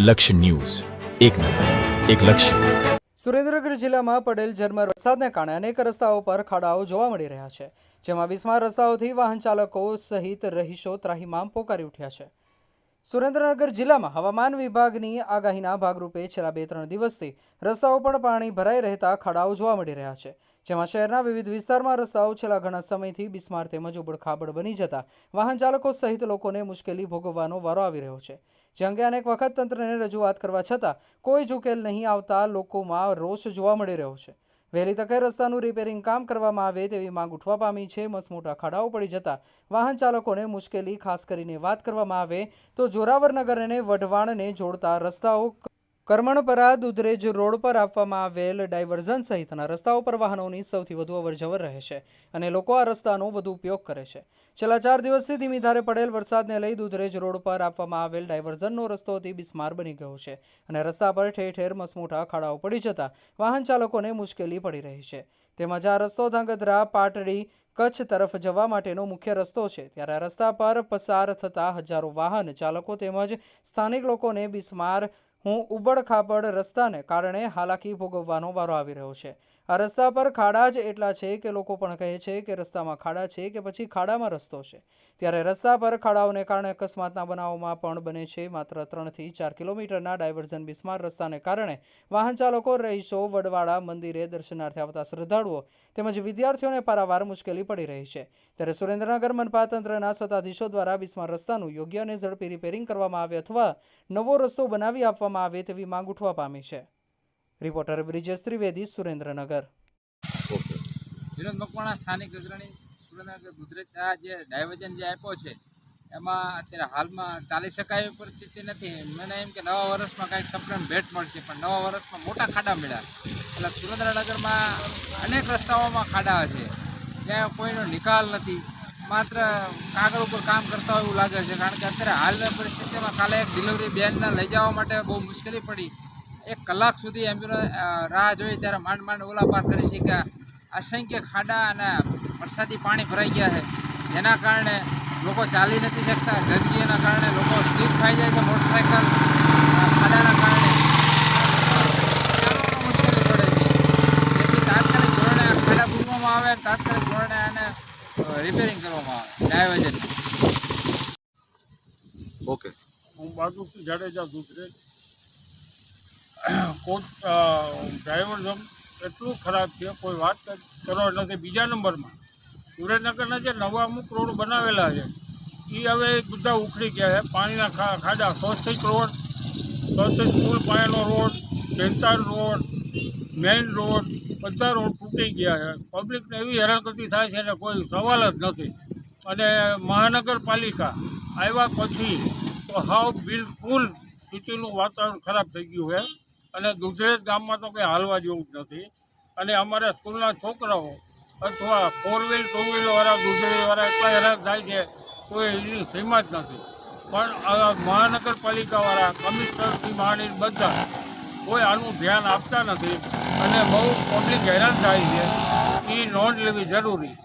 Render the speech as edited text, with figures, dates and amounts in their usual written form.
લક્ષ્ય ન્યૂઝ, એક નજર, એક લક્ષ્ય. સુરેન્દ્રનગર જિલ્લામાં પડેલ ઝરમર વરસાદને કારણે અનેક રસ્તાઓ પર ખાડાઓ જોવા મળી રહ્યા છે, જેમાં બિસ્માર રસ્તાઓથી વાહન ચાલકો સહિત રહીશો ત્રાહિમામ પોકારી ઉઠ્યા છે. સુરેન્દ્રનગર જિલ્લામાં હવામાન વિભાગની આગાહીના ભાગરૂપે છેલ્લા 2-3 દિવસથી રસ્તાઓ પર પાણી ભરાઈ રહેતા ખાડાઓ જોવા મળી રહ્યા છે, જેમાં શહેરના વિવિધ વિસ્તારમાં રસ્તાઓ છેલ્લા ઘણા સમયથી બિસ્માર તેમજ ઉબડખાબડ બની જતા વાહન ચાલકો સહિત લોકોને મુશ્કેલી ભોગવવાનો વારો આવી રહ્યો છે. જે અંગે અનેક વખત તંત્રને રજૂઆત કરવા છતાં કોઈ જ ઉકેલ નહીં આવતા લોકોમાં રોષ જોવા મળી રહ્યો છે. વહેલી તકે રસ્તાનું રિપેરિંગ કામ કરવામાં આવે તેવી માંગ ઉઠવા પામી છે. મસમોટા ખાડાઓ પડી જતા વાહન ચાલકોને મુશ્કેલી, ખાસ કરીને વાત કરવામાં આવે તો જોરાવરનગર અને વઢવાણને જોડતા રસ્તાઓ, કરમણપરા દુધરેજ રોડ પર આપવામાં આવેલ ડાયવર્ઝન સહિતના રસ્તાઓ પર વાહનોની સૌથી વધુ અવરજવર રહે છે અને લોકો આ રસ્તાનો વધુ ઉપયોગ કરે છે. છેલ્લા 4 દિવસથી ધીમી ધારે પડેલ વરસાદને લઈ દુધરેજ રોડ પર આપવામાં આવેલ ડાયવર્ઝનનો રસ્તો અતિ બિસ્માર બની ગયો છે અને રસ્તા પર ઠેર ઠેર મસમોટા ખાડાઓ પડી જતા વાહન ચાલકોને મુશ્કેલી પડી રહી છે. તેમજ આ રસ્તો ધાંગધ્રા, પાટડી, કચ્છ તરફ જવા માટેનો મુખ્ય રસ્તો છે, ત્યારે આ રસ્તા પર પસાર થતા હજારો વાહન ચાલકો તેમજ સ્થાનિક લોકોને બિસ્માર ઉબડખાબડ રસ્તાને કારણે હાલાકી ભોગવવાનો વારો આવી રહ્યો છે. આ રસ્તા પર ખાડા જ એટલા છે કે લોકો પણ કહે છે કે રસ્તામાં ખાડા છે કે પછી ખાડામાં રસ્તો છે. ત્યારે રસ્તા પર ખાડાઓને કારણે અકસ્માતના બનાવોમાં પણ બને છે. માત્ર 3 થી 4 કિલોમીટરના ડાયવર્ઝન બિસ્માર રસ્તાને કારણે વાહન ચાલકો, રહીશો, વડવાડા મંદિરે દર્શનાર્થે આવતા શ્રદ્ધાળુઓ તેમજ વિદ્યાર્થીઓને પારાવાર મુશ્કેલી પડી રહી છે. ત્યારે સુરેન્દ્રનગર મનપા તંત્રના સત્તાધીશો દ્વારા બિસ્માર રસ્તાનું યોગ્ય અને ઝડપી રિપેરિંગ કરવામાં આવે અથવા નવો રસ્તો બનાવી આપવામાં આવે તેવી માંગ ઉઠવા પામી છે. રિપોર્ટર બ્રિજેશ ત્રિવેદી, સુરેન્દ્રનગર. વિનોદ મકવાણા, સ્થાનિક અગ્રણી, સુરેન્દ્રનગર દુધરેજ. આ જે ડાયવર્ઝન જે આપ્યો છે એમાં અત્યારે હાલમાં ચાલી શકાય એવી પરિસ્થિતિ નથી. મને એમ કે નવા વર્ષમાં કાંઈક સપ્રમ ભેટ મળશે, પણ નવા વર્ષમાં મોટા ખાડા મળ્યા. એટલે સુરેન્દ્રનગરમાં અનેક રસ્તાઓમાં ખાડા છે, ત્યાં કોઈનો નિકાલ નથી. માત્ર કાગળ ઉપર કામ કરતા હોય એવું લાગે છે, કારણ કે અત્યારે હાલની પરિસ્થિતિમાં કાલે એક ડિલિવરી બેનને લઈ જવા માટે બહુ મુશ્કેલી પડી. 1 કલાક સુધી એમ્બ્યુલન્સ રાહ જોઈ, ત્યારે માંડ માંડ ઓલા પાર કરી શક્યા. અસંખ્ય ખાડા અને વરસાદી પાણી ભરાઈ ગયા છે, જેના કારણે લોકો ચાલી નથી શકતા. ગંદકીના કારણે લોકો સ્લીપ ખાઈ જાય છે, મોટરસાઇકલ ખાડાના કારણે ચાલવામાં મુશ્કેલી પડે છે. જેથી તાત્કાલિક ધોરણે આ ખાડા પૂરવામાં આવે, તાત્કાલિક ધોરણે આને રિપેરિંગ કરવામાં આવે ડાયવર્ઝન. ઓકે. હું બાજુથી જાડેજા દુધરેજ. ડાયવર્ઝન એટલું ખરાબ છે, કોઈ વાત કરવા નથી. બીજા નંબરમાં સુરેન્દ્રનગરના જે નવા અમુક રોડ બનાવેલા છે એ હવે બધા ઉખડી ગયા છે. પાણીના ખાડા, સ્વસ્તિક રોડ, સ્વસ્તિક સ્કૂલ પાસેનો રોડ, બેંતાર રોડ, મેઇન રોડ, બધા રોડ તૂટી ગયા છે. પબ્લિકને એવી હેરાનગતિ થાય છે ને કોઈ સવાલ જ નથી. અને મહાનગરપાલિકા આવ્યા પછી તો હાવ બિલકુલ સિટીનું વાતાવરણ ખરાબ થઈ ગયું છે અને દુધરેજ ગામમાં તો કંઈ હાલવા જેવું જ નથી. અને અમારા સ્કૂલના છોકરાઓ અથવા 4 વ્હીલ 2 વ્હીલવાળા દુધરેજવાળા એટલા હેરાન થાય છે, કોઈ એની સીમા જ નથી. પણ આ મહાનગરપાલિકાવાળા, કમિશનરથી માંડીને બધા કોઈ આનું ધ્યાન આપતા નથી અને બહુ પબ્લિક હેરાન થાય છે. એ નોંધ લેવી જરૂરી.